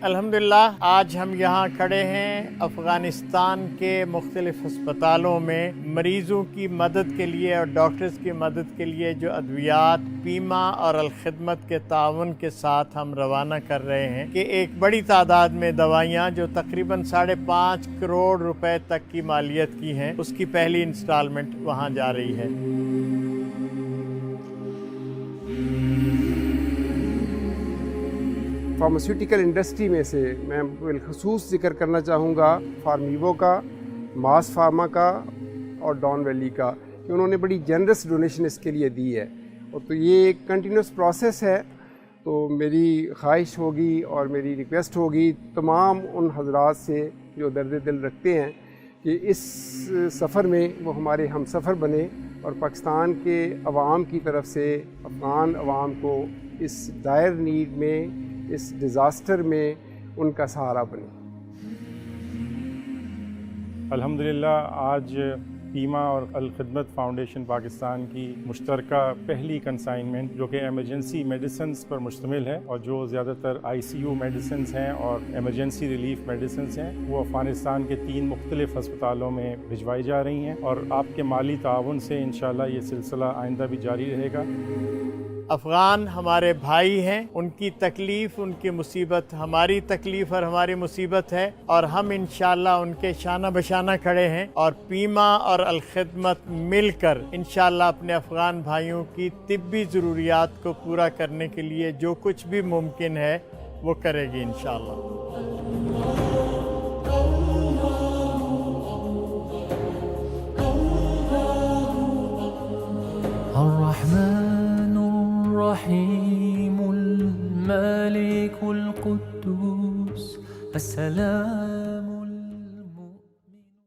الحمدللہ آج ہم یہاں کھڑے ہیں افغانستان کے مختلف ہسپتالوں میں مریضوں کی مدد کے لیے اور ڈاکٹرز کی مدد کے لیے جو ادویات پیما اور الخدمت کے تعاون کے ساتھ ہم روانہ کر رہے ہیں کہ ایک بڑی تعداد میں دوائیاں جو تقریباً 5.5 کروڑ روپے تک کی مالیت کی ہیں اس کی پہلی انسٹالمنٹ وہاں جا رہی ہے۔ فارماسیوٹیکل انڈسٹری میں سے میں بالخصوص ذکر کرنا چاہوں گا فارمیوو کا، ماس فارما کا اور ڈان ویلی کا کہ انہوں نے بڑی جنرس ڈونیشن اس کے لیے دی ہے، اور تو یہ ایک کنٹینیوس پروسیس ہے۔ تو میری خواہش ہوگی اور میری ریکویسٹ ہوگی تمام ان حضرات سے جو درد دل رکھتے ہیں کہ اس سفر میں وہ ہمارے ہم سفر بنے اور پاکستان کے عوام کی طرف سے افغان عوام کو اس ڈائر نیڈ میں، اس ڈیزاسٹر میں ان کا سہارا بنے۔ الحمدللہ آج پیما اور الخدمت فاؤنڈیشن پاکستان کی مشترکہ پہلی کنسائنمنٹ جو کہ ایمرجنسی میڈیسنز پر مشتمل ہے اور جو زیادہ تر ICU میڈیسنز ہیں اور ایمرجنسی ریلیف میڈیسنز ہیں، وہ افغانستان کے 3 مختلف ہسپتالوں میں بھجوائی جا رہی ہیں، اور آپ کے مالی تعاون سے انشاءاللہ یہ سلسلہ آئندہ بھی جاری رہے گا۔ افغان ہمارے بھائی ہیں، ان کی تکلیف، ان کی مصیبت ہماری تکلیف اور ہماری مصیبت ہے، اور ہم انشاءاللہ ان کے شانہ بشانہ کھڑے ہیں، اور پیما اور الخدمت مل کر انشاءاللہ اپنے افغان بھائیوں کی طبی ضروریات کو پورا کرنے کے لیے جو کچھ بھی ممکن ہے وہ کرے گی انشاءاللہ۔ الرحمن الرحيم المالك القدوس السلام